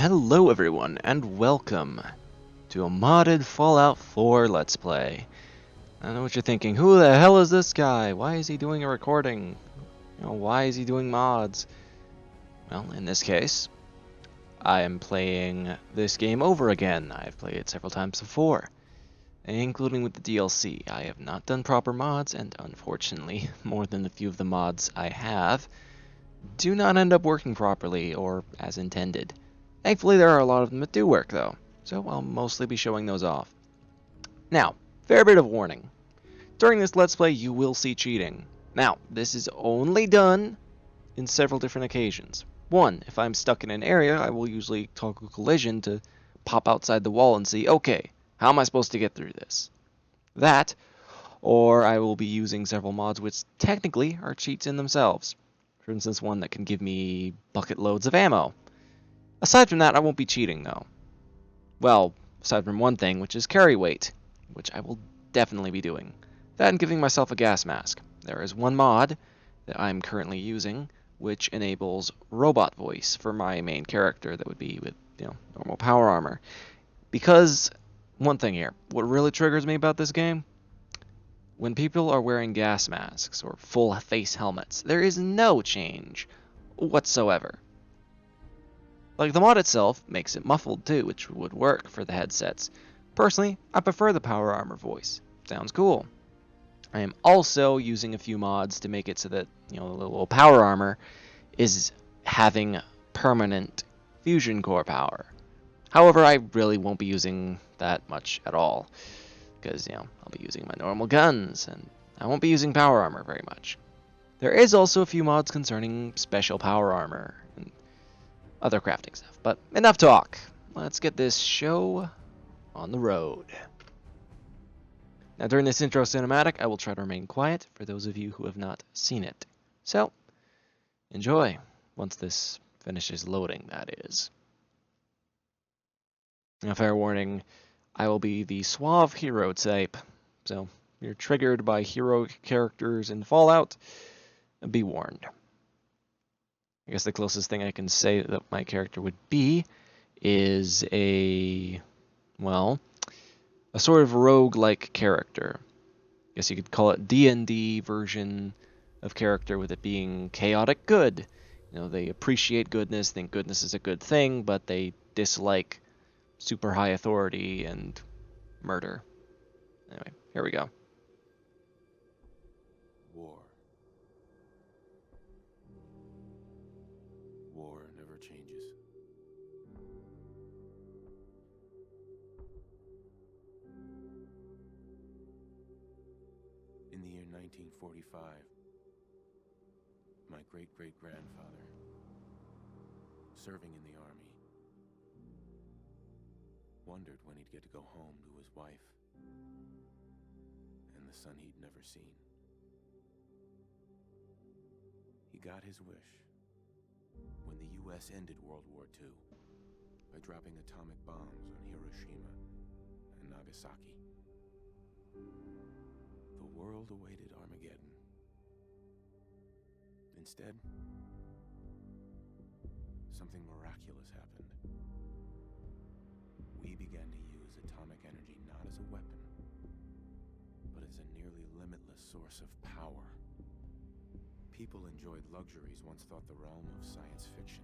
Hello everyone, and welcome to a modded Fallout 4 Let's Play. I know what you're thinking, who the hell is this guy? Why is he doing a recording? Why is he doing mods? Well, in this case, I am playing this game over again. I've played it several times before, including with the DLC. I have not done proper mods, and unfortunately, more than a few of the mods I have do not end up working properly or as intended. Thankfully, there are a lot of them that do work, though, so I'll mostly be showing those off. Now, fair bit of warning. During this Let's Play, you will see cheating. Now, this is only done in several different occasions. One, if I'm stuck in an area, I will usually toggle collision to pop outside the wall and see, okay, how am I supposed to get through this? That, or I will be using several mods which technically are cheats in themselves. For instance, one that can give me bucket loads of ammo. Aside from that, I won't be cheating, though. Well, aside from one thing, which is carry weight, which I will definitely be doing. That and giving myself a gas mask. There is one mod that I'm currently using, which enables robot voice for my main character that would be with, normal power armor. Because, one thing here, what really triggers me about this game? When people are wearing gas masks or full face helmets, there is no change whatsoever. Like, the mod itself makes it muffled too, which would work for the headsets. Personally, I prefer the power armor voice. Sounds cool. I am also using a few mods to make it so that, the little power armor is having permanent fusion core power. However, I really won't be using that much at all, because, I'll be using my normal guns, and I won't be using power armor very much. There is also a few mods concerning special power armor and other crafting stuff. But enough talk. Let's get this show on the road. Now, during this intro cinematic, I will try to remain quiet for those of you who have not seen it. So, enjoy, once this finishes loading, that is. Now, fair warning, I will be the suave hero type. So, if you're triggered by hero characters in Fallout, be warned. I guess the closest thing I can say that my character would be is a sort of rogue-like character. I guess you could call it D&D version of character, with it being chaotic good. They appreciate goodness, think goodness is a good thing, but they dislike super high authority and murder. Anyway, here we go. War never changes. In the year 1945, my great-great-grandfather, serving in the army, wondered when he'd get to go home to his wife and the son he'd never seen. He got his wish when the U.S. ended World War II by dropping atomic bombs on Hiroshima and Nagasaki. The world awaited Armageddon. Instead, something miraculous happened. We began to use atomic energy not as a weapon, but as a nearly limitless source of power. People enjoyed luxuries once thought the realm of science fiction.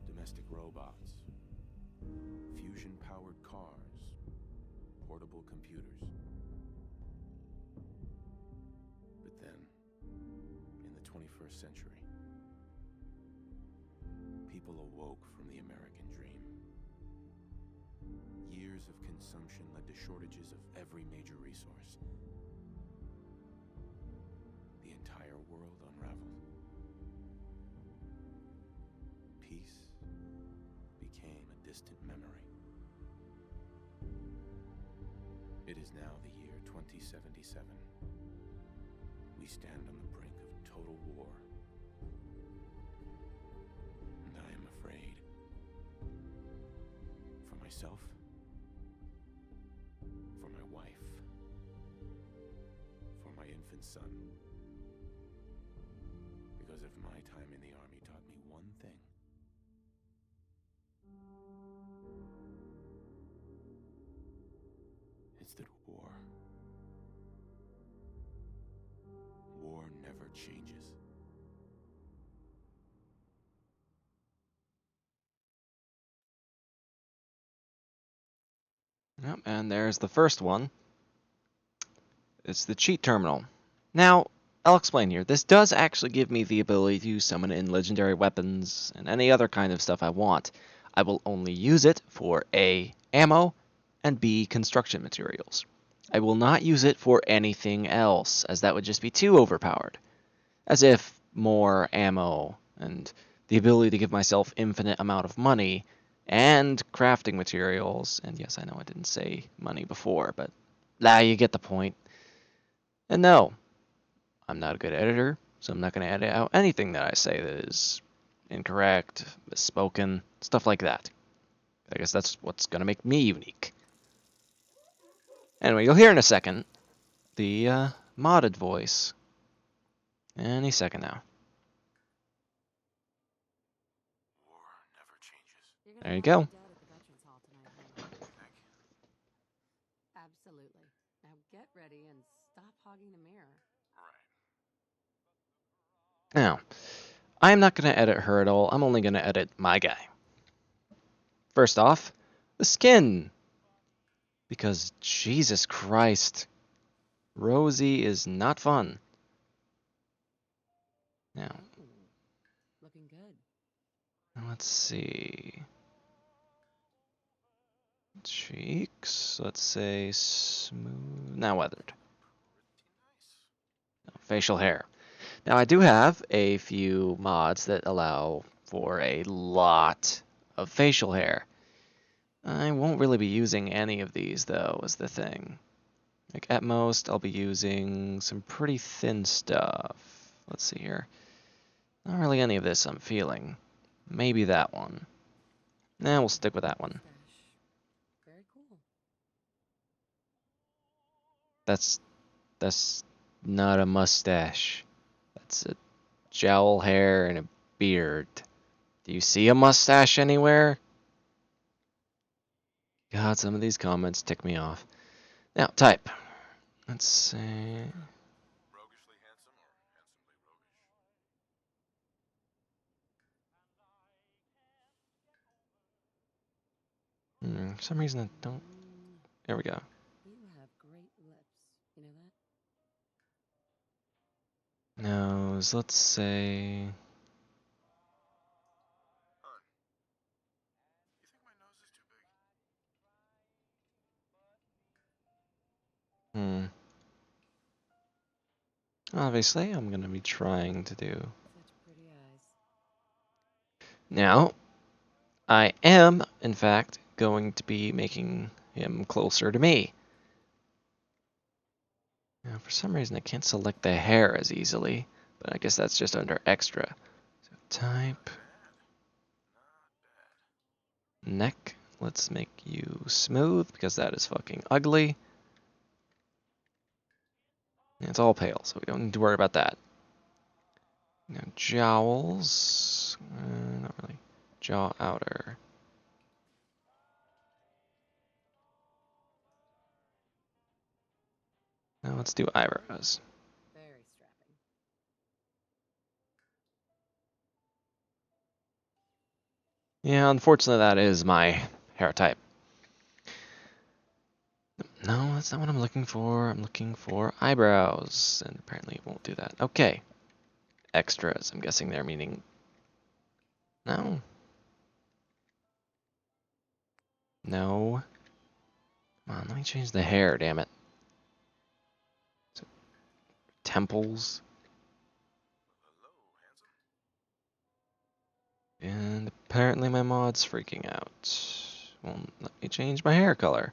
Domestic robots, fusion-powered cars, portable computers. But then, in the 21st century, people awoke from the American dream. Years of consumption led to shortages of every major resource. The entire world unraveled. Peace became a distant memory. It is now the year 2077. We stand on the brink of total war. And I am afraid. For myself, for my wife, for my infant son. Because if my time in the army taught me one thing, It's that war never changes. Yep, and there's the first one. It's the cheat terminal. Now, I'll explain here. This does actually give me the ability to summon in legendary weapons and any other kind of stuff I want. I will only use it for A, ammo, and B, construction materials. I will not use it for anything else, as that would just be too overpowered. As if more ammo and the ability to give myself infinite amount of money and crafting materials, and yes, I know I didn't say money before, but you get the point. And no, I'm not a good editor, so I'm not going to edit out anything that I say that is incorrect, misspoken, stuff like that. I guess that's what's going to make me unique. Anyway, you'll hear in a second the modded voice. Any second now. War never changes. There you go. Absolutely. Now get ready and stop hogging the mirror. Now, I'm not going to edit her at all. I'm only going to edit my guy. First off, the skin. Because Jesus Christ, Rosie is not fun. Now, Looking good. let's see. Cheeks, let's say smooth. Now weathered. Facial hair. Now I do have a few mods that allow for a lot of facial hair. I won't really be using any of these though, is the thing. Like at most, I'll be using some pretty thin stuff. Let's see here. Not really any of this I'm feeling. Maybe that one. Nah, we'll stick with that one. Very cool. That's not a mustache. That's a jowl hair and a beard. Do you see a mustache anywhere? God, some of these comments tick me off. Now, type. Let's see. Roguishly handsome or handsomely roguish? For some reason I don't. There we go. You have great lips. You know that? Nose, let's say. Hun, you think my nose is too big? Obviously, I'm going to be trying to do. Such pretty eyes. Now, I am, in fact, going to be making him closer to me. Now, for some reason, I can't select the hair as easily, but I guess that's just under extra. So type. Neck. Let's make you smooth, because that is fucking ugly. It's all pale, so we don't need to worry about that. Now, jowls. Not really. Jaw outer. Now let's do eyebrows. Very strapping. Yeah, unfortunately that is my hair type. No, that's not what I'm looking for. I'm looking for eyebrows, and apparently it won't do that. Okay. Extras, I'm guessing they're meaning... No. No. Come on, let me change the hair, damn it. So, temples. Hello, handsome. And apparently my mod's freaking out. Won't let me change my hair color.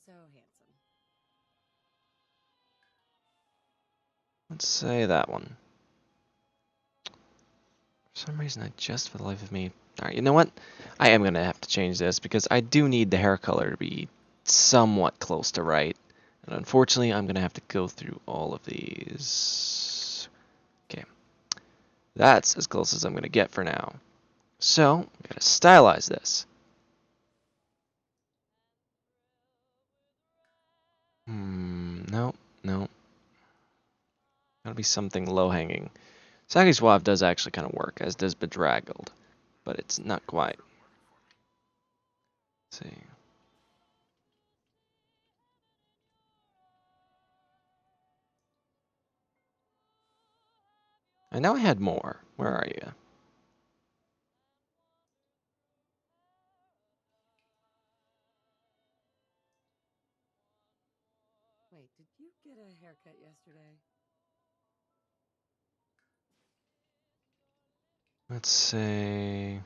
So handsome. Let's say that one. For some reason, I just, for the life of me... Alright, you know what? I am going to have to change this, because I do need the hair color to be somewhat close to right. And unfortunately, I'm going to have to go through all of these. Okay. That's as close as I'm going to get for now. So, I'm going to stylize this. No, no. Gotta be something low-hanging. Saki Suave does actually kind of work, as does Bedraggled, but it's not quite. Let's see. I know I had more. Where are you? Wait, did you get a haircut yesterday? Let's say...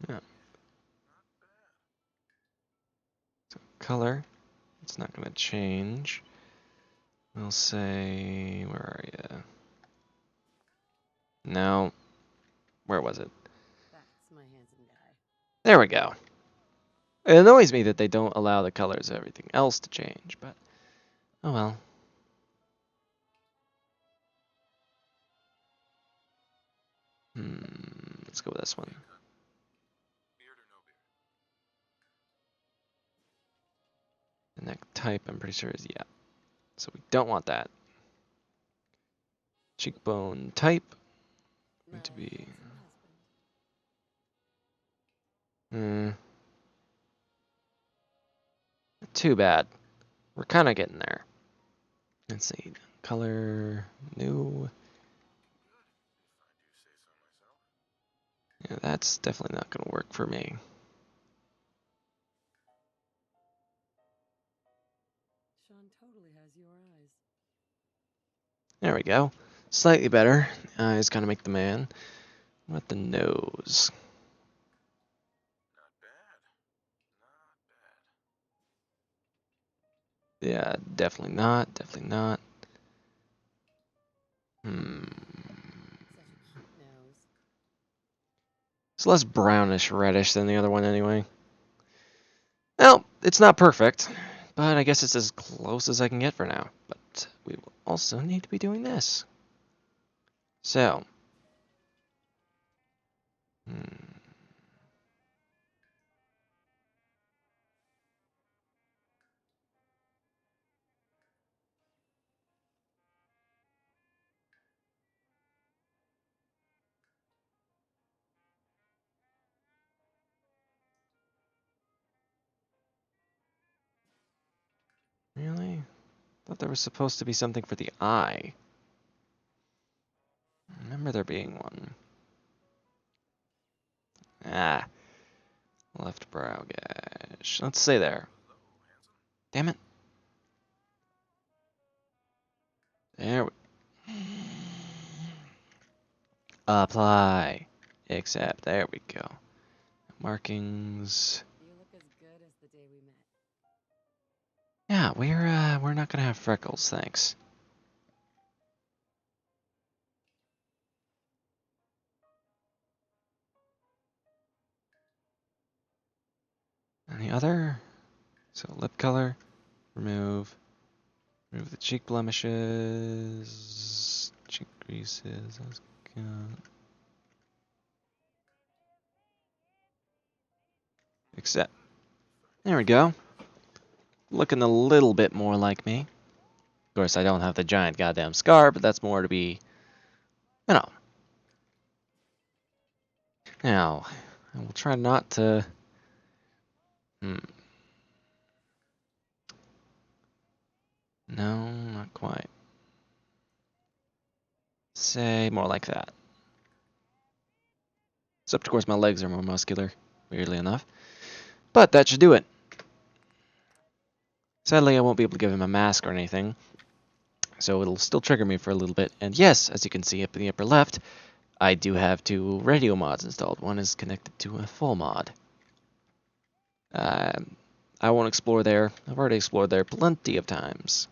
Yeah. So color. It's not going to change. We'll say... Where are you? No. Where was it? That's my handsome guy. There we go. It annoys me that they don't allow the colors of everything else to change, but... Oh well. Let's go with this one. The neck type, I'm pretty sure, is yeah. So we don't want that. Cheekbone type. My Going to be... handsome husband. Too bad. We're kind of getting there. Let's see. Color... New... Yeah, that's definitely not going to work for me. Sean totally has your eyes. There we go. Slightly better. Eyes kind of make the man. What about the nose? Yeah, definitely not. Definitely not. Such a cute nose. It's less brownish reddish than the other one anyway. Well, it's not perfect, but I guess it's as close as I can get for now. But we will also need to be doing this. So. Really? Thought there was supposed to be something for the eye. I remember there being one. Ah. Left brow gash. Let's say there. Damn it. There we... Apply. Accept. There we go. Markings. You look as good as the day we met. Yeah, we're not gonna have freckles, thanks. Any other? So lip color. Remove. Remove the cheek blemishes. Cheek creases. That's good. Accept. There we go. Looking a little bit more like me. Of course, I don't have the giant goddamn scar, but that's more to be, you know. Now, I will try not to... No, not quite. Say more like that. Except, of course, my legs are more muscular, weirdly enough. But that should do it. Sadly, I won't be able to give him a mask or anything, so it'll still trigger me for a little bit. And yes, as you can see up in the upper left, I do have 2 radio mods installed. One is connected to a full mod. I won't explore there. I've already explored there plenty of times.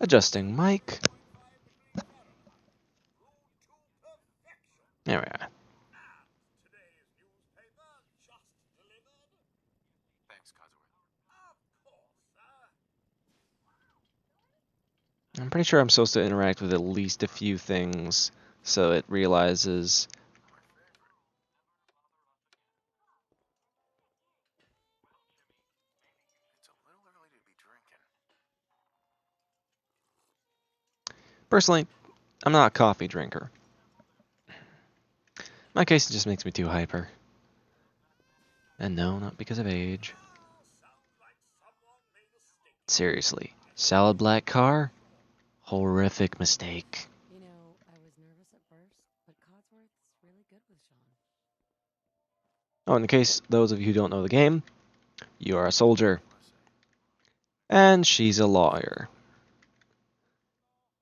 Adjusting mic. There we are. I'm pretty sure I'm supposed to interact with at least a few things so it realizes. It's a little early to be drinking. Personally, I'm not a coffee drinker. In my case, it just makes me too hyper. And no, not because of age. Seriously, salad black car? Horrific mistake. You know, I was nervous at first, but Codsworth's really good with Sean. Oh, in case those of you who don't know the game, you are a soldier. And she's a lawyer.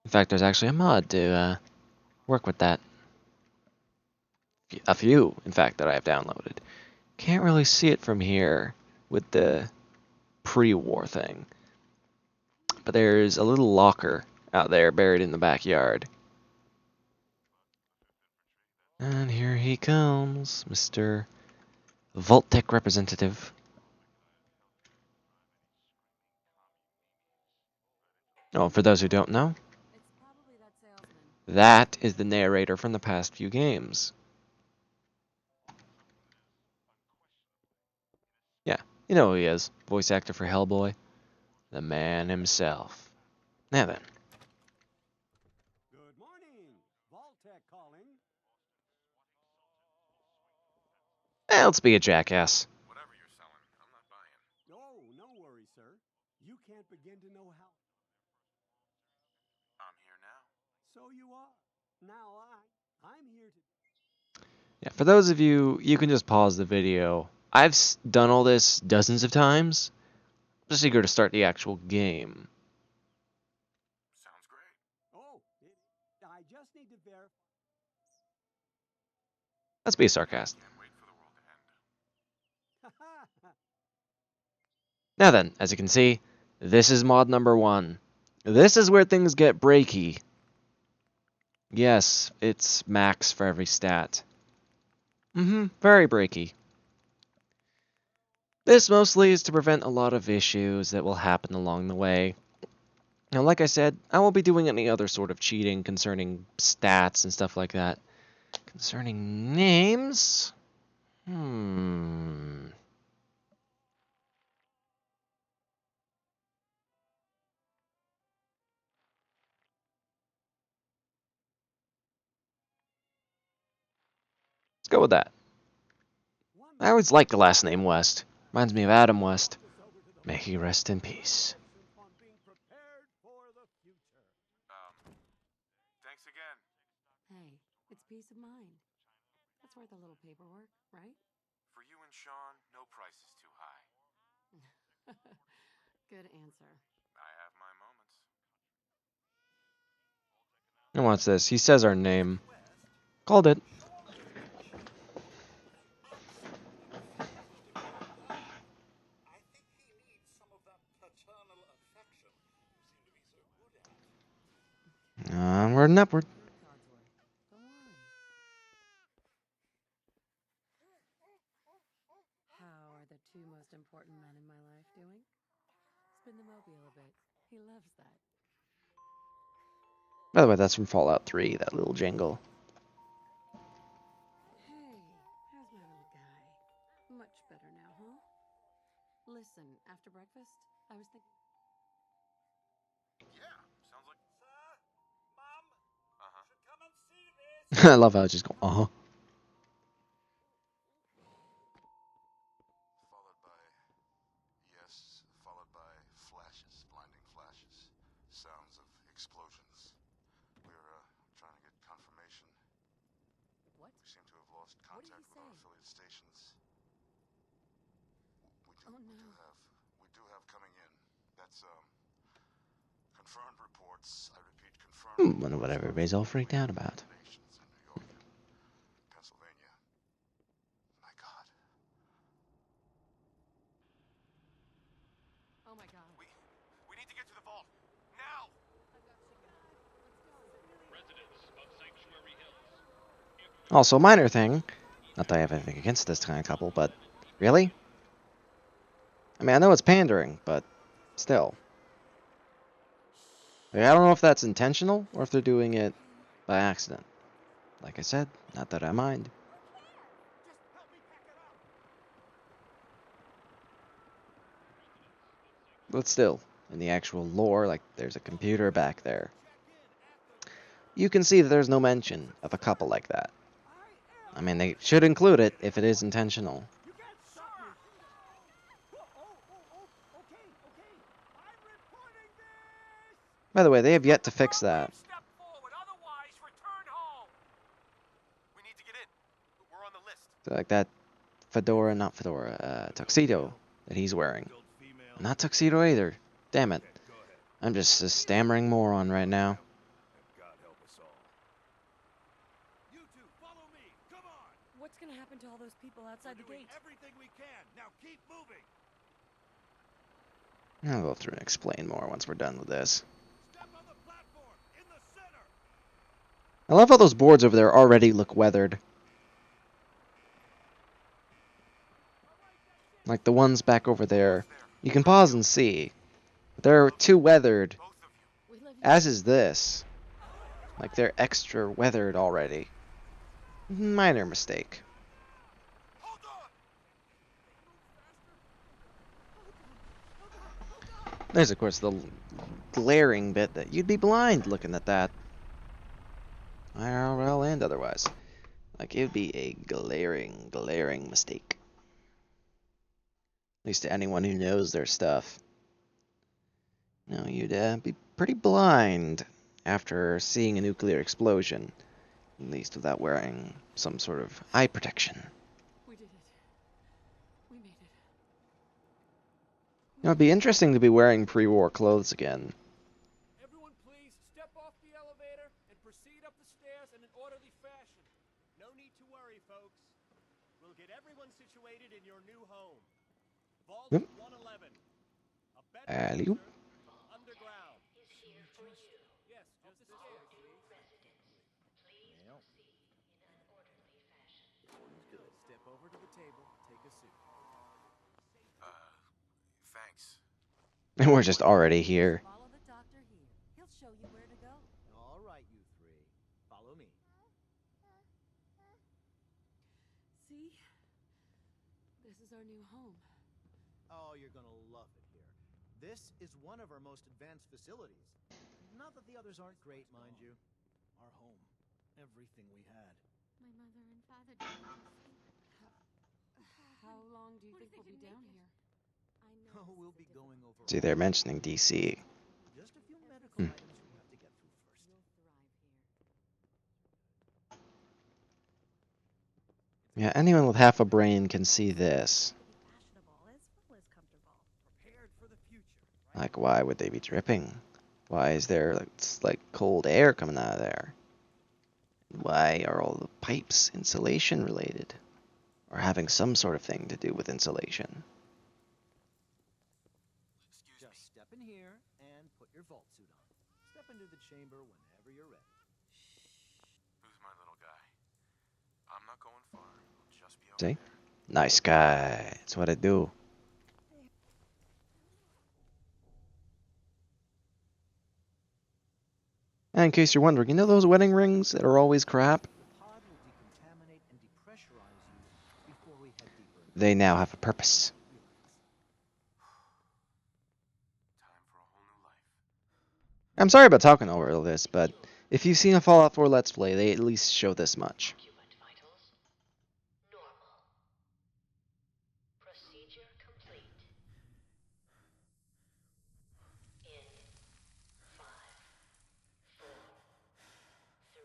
In fact, there's actually a mod to work with that. A few, in fact, that I have downloaded. Can't really see it from here with the pre-war thing. But there's a little locker out there buried in the backyard. And here he comes, Mr. Vault-Tec representative. Oh, for those who don't know, It's probably that salesman. that is the narrator from the past few games. Yeah, you know who he is. Voice actor for Hellboy. The man himself. Now then. Good morning. Vault-Tec calling. Let's be a jackass. Whatever you're selling, I'm not buying. Oh, no worries, sir. You can't begin to know how. I'm here now. So you are. Now I'm here to. Yeah, for those of you, you can just pause the video. I've done all this dozens of times. Just eager to start the actual game. Sounds great. Oh, I just need to verify. Let's be a sarcastic. Can't wait for the world to end. Now then, as you can see, this is mod number 1. This is where things get breaky. Yes, it's max for every stat. Very breaky. This mostly is to prevent a lot of issues that will happen along the way. Now, like I said, I won't be doing any other sort of cheating concerning stats and stuff like that. Concerning names? Let's go with that. I always liked the last name West. Reminds me of Adam West. May he rest in peace. On being prepared for the future. Thanks again. Hey, it's peace of mind. That's worth a little paperwork, right? For you and Sean, no price is too high. Good answer. I have my moments. And what's this? He says our name. Called it. I think he needs some of that paternal affection you seem to be so good at. Onward and upward. Codsworth, go on. How are the two most important men in my life doing? Spin the mobile a bit. He loves that. By the way, that's from Fallout 3, that little jingle. Hey, how's my little guy? Much better now, huh? Listen, after breakfast, I was thinking. Yeah, sounds like. Sir, Mum, should come and see this. I love how I just go, Followed by flashes, blinding flashes, sounds of explosions. We're trying to get confirmation. What? We seem to have lost What did contact he with our say? affiliate stations. Oh, no. We do have coming in. That's confirmed reports. I repeat, confirmed. wonder what everybody's all freaked out about. Nations in New York, Pennsylvania. My God. Oh my god. We need to get to the vault now. Also, minor thing. Not that I have anything against this kind of couple, but really? I mean, I know it's pandering, but still. Like, I don't know if that's intentional or if they're doing it by accident. Like I said, not that I mind. But still, in the actual lore, like there's a computer back there. You can see that there's no mention of a couple like that. I mean, they should include it if it is intentional. You can't stop me. Okay. I'm reporting this. By the way, they have yet to fix that. Step forward, otherwise return home. We need to get in. We're on the list. Like that tuxedo that he's wearing. Not tuxedo either. Damn it. I'm just a stammering moron right now. God help us all. You two, follow me. Come on. What's gonna happen to all those people outside the We're doing gate? everything we can. Now keep moving. I'll go through and explain more once we're done with this. Step on the platform in the center. I love how those boards over there already look weathered. Like the ones back over there. You can pause and see. They're too weathered, Both of you. We love you. as is this. Like they're extra weathered already. Minor mistake. Hold on. There's of course the glaring bit that you'd be blind looking at that. IRL and otherwise. Like it would be a glaring mistake. At least to anyone who knows their stuff. No, you'd be pretty blind after seeing a nuclear explosion. At least without wearing some sort of eye protection. We did it. We made it. You know, it'd be interesting to be wearing pre-war clothes again. Everyone please step off the elevator and proceed up the stairs in an orderly fashion. No need to worry, folks. We'll get everyone situated in your new home. Vault Yep. 111. A bed Alley-oop. underground. Yes, just the stairs, please. Step over to the table, take a seat. Thanks. And we're just already here. Follow the doctor here. He'll show you where to go. All right, you three. Follow me. See? This is our new home. Oh, you're gonna love it here. This is one of our most advanced facilities. Not that the others aren't great, mind you. Our home. Everything we had. My mother and father died. How long do you think we'll be down here? I know. Oh, we'll be going over See, they're mentioning DC. just a few medical items we have to get through first. You'll thrive here. Yeah, anyone with half a brain can see this. Fashionable as well as comfortable. Prepared for the future. Like, why would they be dripping? Why is there like cold air coming out of there? Why are all the pipes insulation related? Or having some sort of thing to do with insulation? Just step in here and put your vault suit on. Step into the chamber whenever you're ready. Who's my little guy? I'm not going far. I'll just be See? over there. Nice guy. That's what I do. And in case you're wondering, you know those wedding rings that are always crap? The pod will decontaminate and depressurize you before we head deeper into They now have a purpose. Time for a whole new life. I'm sorry about talking over all this, but if you've seen a Fallout 4 Let's Play, they at least show this much. Document vitals. Normal. Procedure complete. In 5, 4, 3,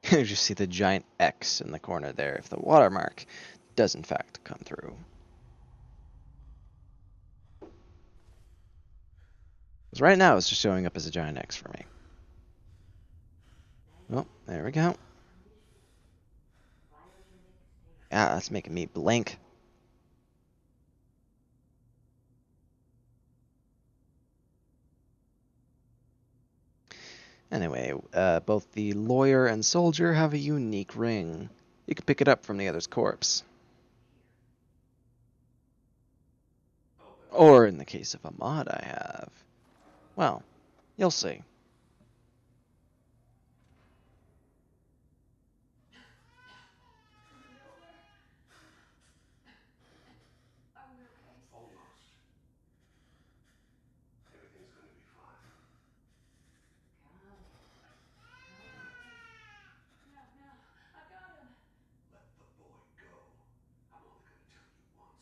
2, 1. You just see the giant X in the corner there if the watermark does in fact come through. 'Cause right now it's just showing up as a giant X for me. Oh, there we go. Ah, that's making me blink. Anyway, both the lawyer and soldier have a unique ring. You can pick it up from the other's corpse. Or in the case of a mod I have. Well, you'll see. Almost. Everything's going to be fine. Let the boy go. I'm only going to tell you once.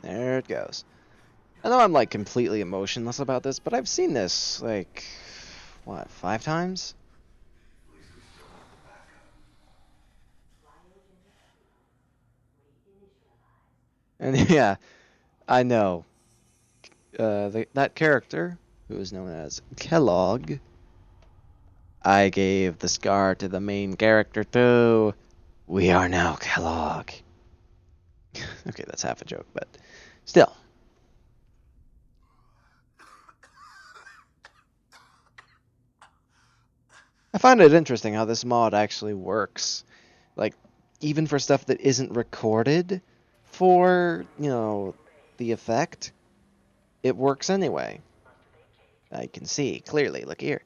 There it goes. I know I'm like completely emotionless about this, but I've seen this like, what, 5 times? At least we still have the backup. And yeah, I know. That character, who is known as Kellogg, I gave the scar to the main character too. We are now Kellogg. Okay, that's half a joke, but still. I find it interesting how this mod actually works. Like, even for stuff that isn't recorded for, you know, the effect, it works anyway. I can see clearly. Look here.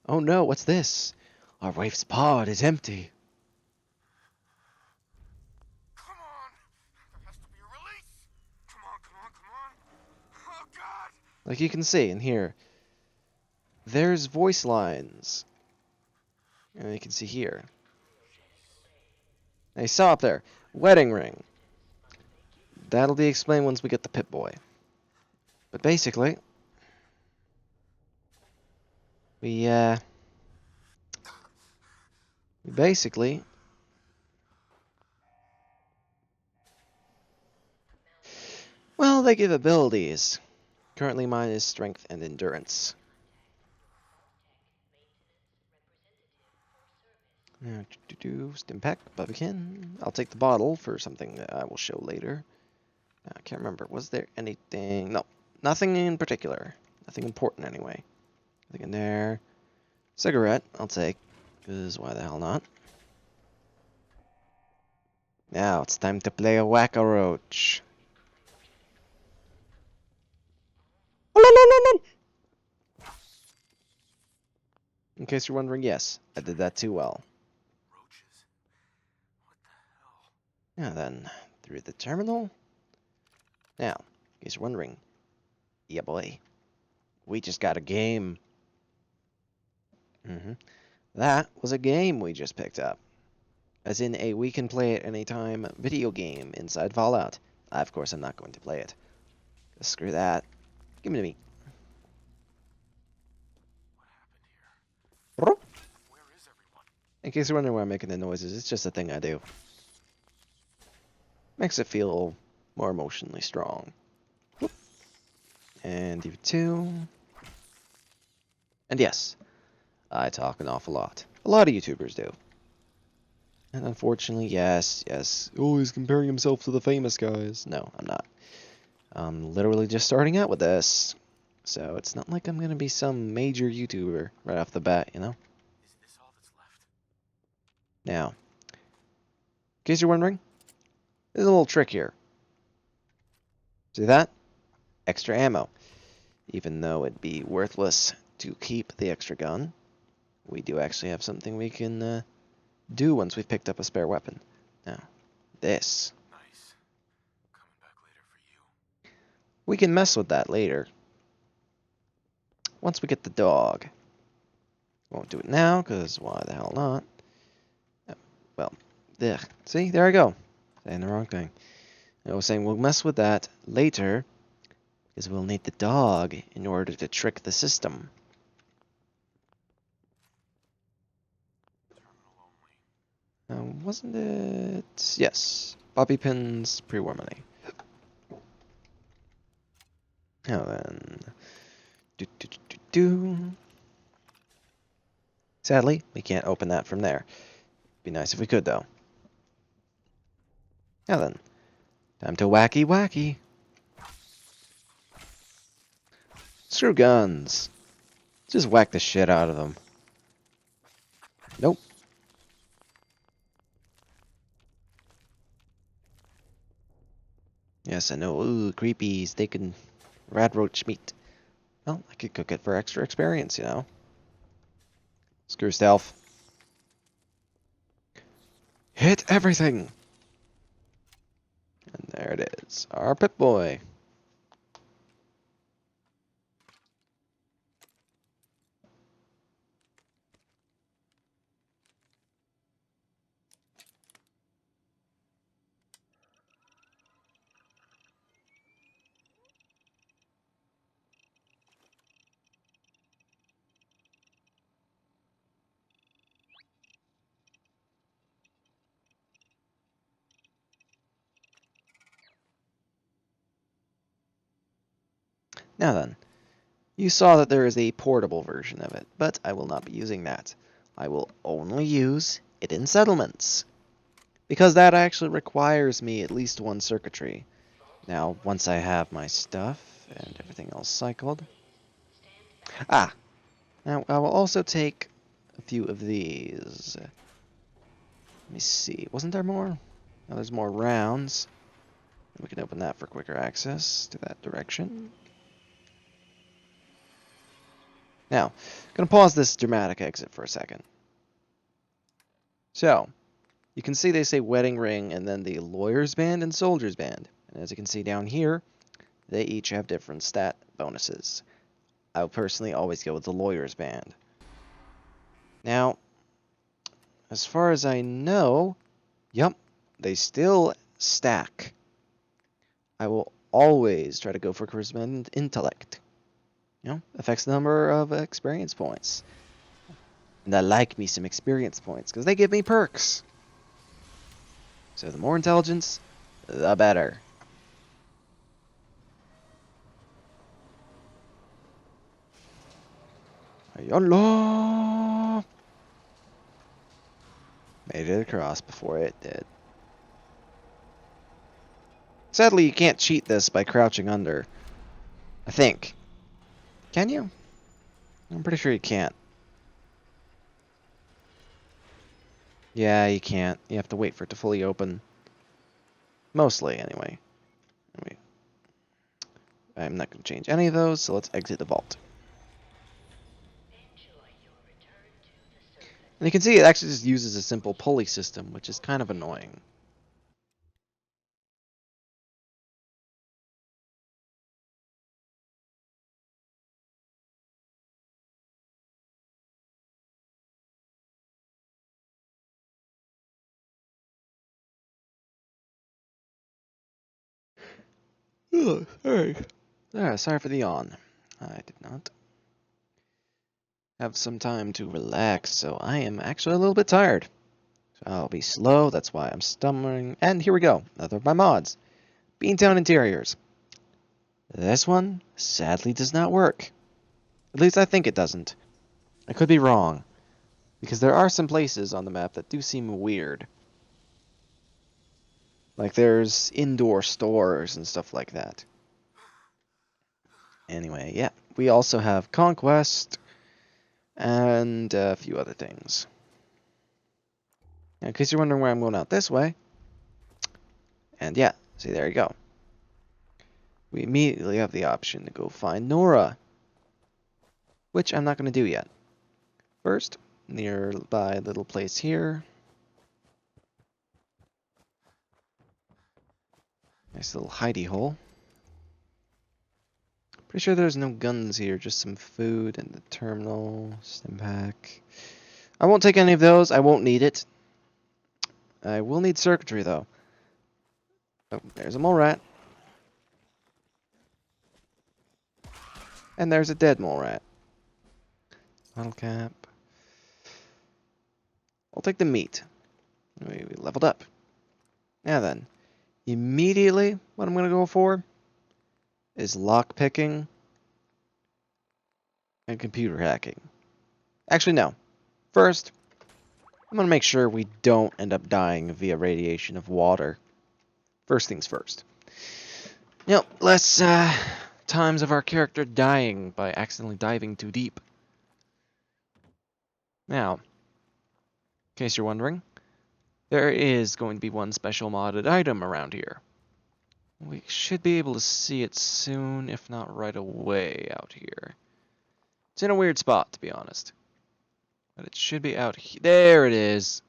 Oh no, what's this? Our wife's pod is empty. Come on! There has to be a release! Come on, come on, come on! Oh, God! Like you can see in here, there's voice lines. And you can see here. Now you saw up there, wedding ring. That'll be explained once we get the Pip-Boy. But basically, we basically well, they give abilities. Currently mine is strength and endurance. Stimpack, Bubbykin. I'll take the bottle for something that I will show later. I can't remember. Was there anything? No, nothing in particular. Nothing important anyway. Nothing in there. Cigarette, I'll take. Because why the hell not? Now it's time to play a Whack-A-Roach. In case you're wondering, yes, I did that too well. Roaches? What the hell? Now then, through the terminal. Now, in case you're wondering, yeah boy, we just got a game. That was a game we just picked up. As in a we can play it anytime video game inside Fallout. Of course, I'm not going to play it. Screw that. Give it to me. What happened here? Where is everyone? In case you're wondering why I'm making the noises, it's just a thing I do. Makes it feel more emotionally strong. Whoop. And you too. And yes, I talk an awful lot. A lot of YouTubers do. And unfortunately, yes. Oh, he's comparing himself to the famous guys. No, I'm not. I'm literally just starting out with this. So it's not like I'm going to be some major YouTuber right off the bat, you know? Is this all that's left? Now, in case you're wondering, there's a little trick here. See that? Extra ammo. Even though it'd be worthless to keep the extra gun, we do actually have something we can do once we've picked up a spare weapon. Now, this. Nice. Coming back later for you. We can mess with that later. Once we get the dog. Won't do it now, because why the hell not? Well, there. See, there I go. Saying the wrong thing. I was saying we'll mess with that later, because we'll need the dog in order to trick the system. Wasn't it? Yes. Bobby pins, pre-war money. Now then. Sadly, we can't open that from there. Be nice if we could, though. Now then. Time to wacky wacky. Screw guns. Just whack the shit out of them. Nope. Yes, I know. Ooh, creepy steak and rat roach meat. Well, I could cook it for extra experience, you know. Screw stealth. Hit everything! And there it is. Our Pip-Boy. Now then, you saw that there is a portable version of it, but I will not be using that. I will only use it in settlements, because that actually requires me at least one circuitry. Now, once I have my stuff and everything else cycled... Ah! Now, I will also take a few of these. Let me see. Wasn't there more? Now there's more rounds. We can open that for quicker access to that direction. Now, I'm going to pause this dramatic exit for a second. So, you can see they say wedding ring and then the lawyer's band and soldier's band. And as you can see down here, they each have different stat bonuses. I will personally always go with the lawyer's band. Now, as far as I know, yep, they still stack. I will always try to go for charisma and intellect. You know, affects the number of experience points. And I like me some experience points, because they give me perks. So the more intelligence, the better. Ayala! Made it across before it did. Sadly, you can't cheat this by crouching under. I think. Can you? I'm pretty sure you can't. Yeah, you can't. You have to wait for it to fully open. Mostly, anyway. I'm not going to change any of those, so let's exit the vault. And you can see it actually just uses a simple pulley system, which is kind of annoying. Oh, sorry. Sorry for the yawn. I did not have some time to relax, so I am actually a little bit tired. So I'll be slow, that's why I'm stumbling. And here we go, another of my mods. Beantown Interiors. This one, sadly, does not work. At least I think it doesn't. I could be wrong, because there are some places on the map that do seem weird. Like there's indoor stores and stuff like that. Anyway, yeah, we also have Conquest and a few other things. Now, in case you're wondering why I'm going out this way, and yeah, see, there you go. We immediately have the option to go find Nora, which I'm not going to do yet. First, nearby little place here. Nice little hidey hole. Pretty sure there's no guns here, just some food and the terminal, stim pack. I won't take any of those, I won't need it. I will need circuitry though. Oh, there's a mole rat. And there's a dead mole rat. Bottle cap. I'll take the meat. We leveled up. Now then, immediately what I'm going to go for is lock picking and computer hacking. Actually, no. First, I'm going to make sure we don't end up dying via radiation of water. First things first. Yep, less times of our character dying by accidentally diving too deep. Now, in case you're wondering, there is going to be one special modded item around here. We should be able to see it soon, if not right away out here. It's in a weird spot, to be honest. But it should be out here. There it is.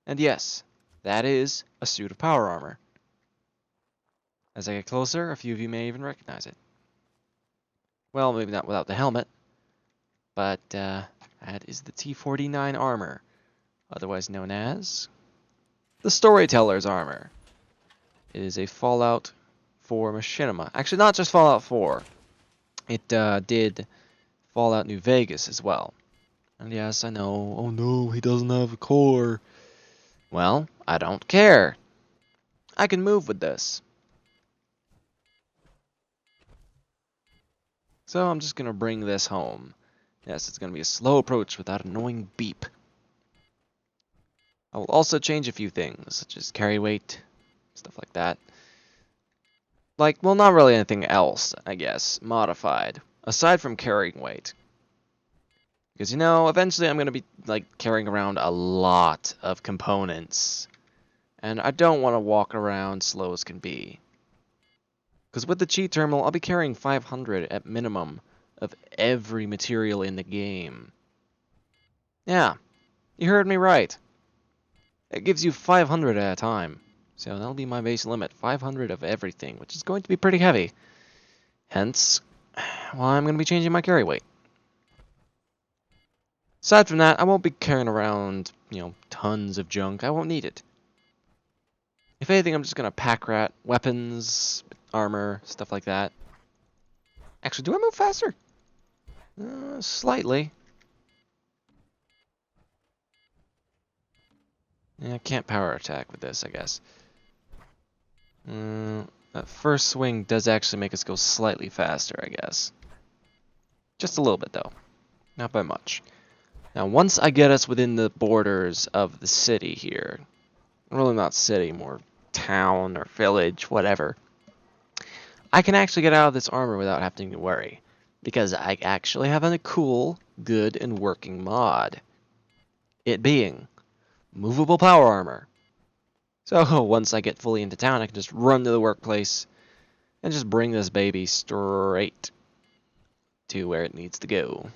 And yes, that is a suit of power armor. As I get closer, a few of you may even recognize it. Well, maybe not without the helmet, but that is the T-49 armor, otherwise known as the Storyteller's armor. It is a Fallout 4 machinima. Actually, not just Fallout 4. It did Fallout New Vegas as well. And yes, I know, oh no, he doesn't have a core. Well, I don't care. I can move with this. So I'm just going to bring this home. Yes, it's going to be a slow approach without an annoying beep. I will also change a few things, such as carry weight, stuff like that. Like, well, not really anything else, I guess, modified, aside from carrying weight. Because, you know, eventually I'm going to be, like, carrying around a lot of components. And I don't want to walk around slow as can be. Because with the cheat terminal, I'll be carrying 500 at minimum of every material in the game. Yeah, you heard me right. It gives you 500 at a time. So that'll be my base limit, 500 of everything, which is going to be pretty heavy. Hence, well, I'm going to be changing my carry weight. Aside from that, I won't be carrying around, you know, tons of junk. I won't need it. If anything, I'm just going to pack rat weapons, armor, stuff like that. Actually, do I move faster? Slightly. Yeah, I can't power attack with this, I guess. That first swing does actually make us go slightly faster, I guess. Just a little bit, though. Not by much. Now, once I get us within the borders of the city here, really not city, more town or village, whatever, I can actually get out of this armor without having to worry, because I actually have a cool, good, and working mod. It being movable power armor. So once I get fully into town, I can just run to the workplace and just bring this baby straight to where it needs to go.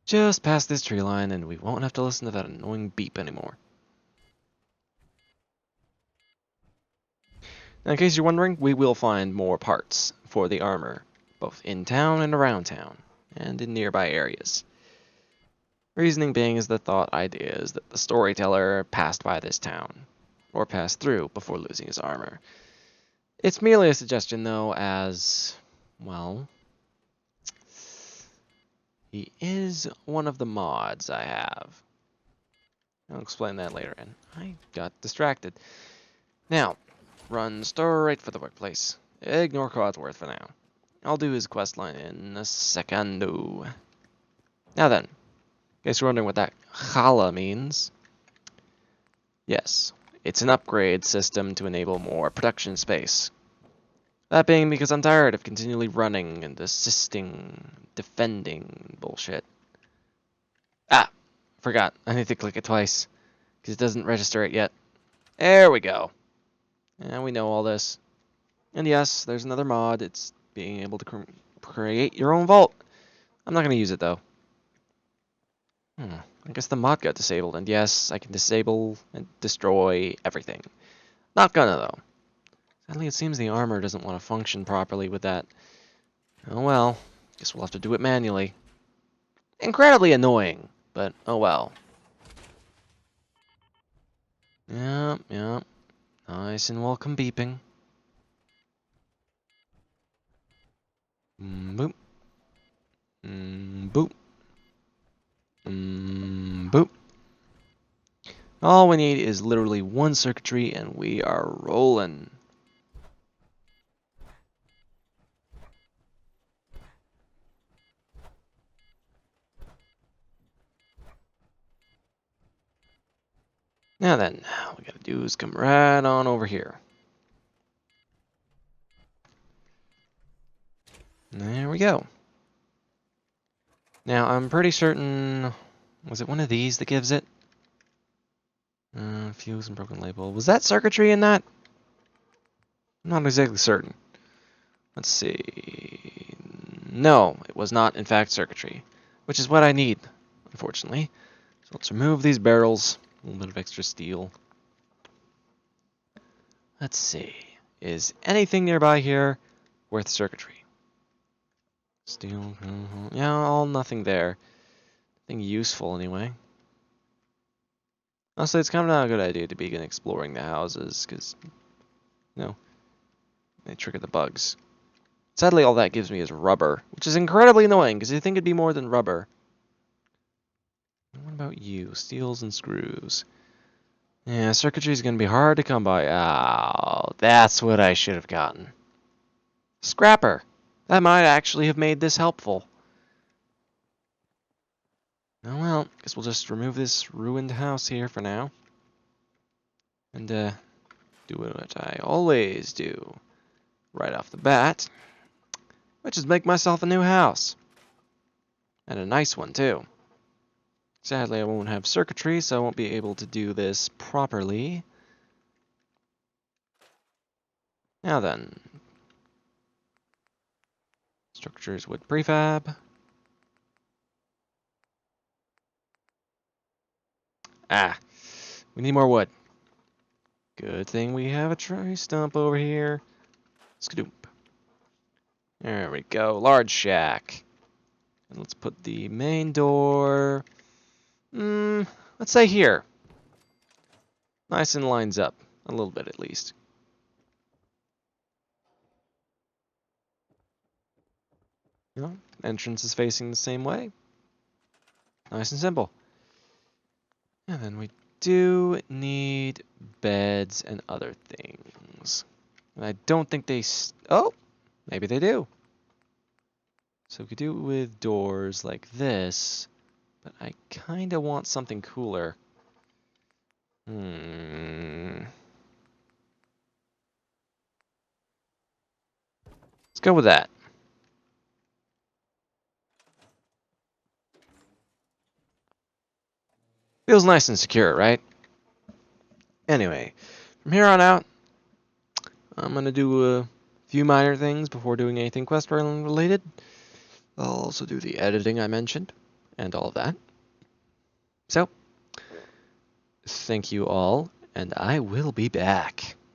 Just past this tree line, and we won't have to listen to that annoying beep anymore. Now, in case you're wondering, we will find more parts for the armor, both in town and around town, and in nearby areas. Reasoning being is the thought idea is that the storyteller passed by this town, or passed through before losing his armor. It's merely a suggestion, though, as, well, he is one of the mods I have. I'll explain that later, and I got distracted. Now, run straight for the workplace. Ignore Codsworth for now. I'll do his questline in a secondo. Now then, in case you're wondering what that chala means, yes, it's an upgrade system to enable more production space. That being because I'm tired of continually running and assisting, defending bullshit. Ah, forgot. I need to click it twice, because it doesn't register it yet. There we go. And we know all this. And yes, there's another mod. It's being able to create your own vault. I'm not going to use it, though. I guess the mod got disabled. And yes, I can disable and destroy everything. Not gonna, though. Sadly, it seems the armor doesn't want to function properly with that. Oh well. Guess we'll have to do it manually. Incredibly annoying, but oh well. Yep. Nice and welcome beeping. Boop. Boop. Boop. All we need is literally one circuitry and we are rolling. Now then, all we gotta do is come right on over here. There we go. Now, I'm pretty certain... Was it one of these that gives it? Fuse and broken label. Was that circuitry in that? I'm not exactly certain. Let's see. No, it was not, in fact, circuitry, which is what I need, unfortunately. So let's remove these barrels. A little bit of extra steel. Let's see. Is anything nearby here worth circuitry? Steel. Yeah, all nothing there. Nothing useful, anyway. Honestly, it's kind of not a good idea to begin exploring the houses, because, you know, they trigger the bugs. Sadly, all that gives me is rubber, which is incredibly annoying, because you think it'd be more than rubber. What about you? Steels and screws. Yeah, circuitry is going to be hard to come by. Oh, that's what I should have gotten. Scrapper. That might actually have made this helpful. Oh well, guess we'll just remove this ruined house here for now. And, do what I always do right off the bat, which is make myself a new house. And a nice one, too. Sadly, I won't have circuitry, so I won't be able to do this properly. Now then. Structures with prefab. Ah, we need more wood. Good thing we have a tree stump over here. Skadoop. There we go, large shack. And let's put the main door, let's say here. Nice and lines up, a little bit at least. You know, entrance is facing the same way. Nice and simple. And then we do need beds and other things. And I don't think they... Oh! Maybe they do. So we could do it with doors like this. But I kind of want something cooler. Let's go with that. Feels nice and secure, right? Anyway, from here on out, I'm going to do a few minor things before doing anything quest related. I'll also do the editing I mentioned, and all of that. So, thank you all, and I will be back.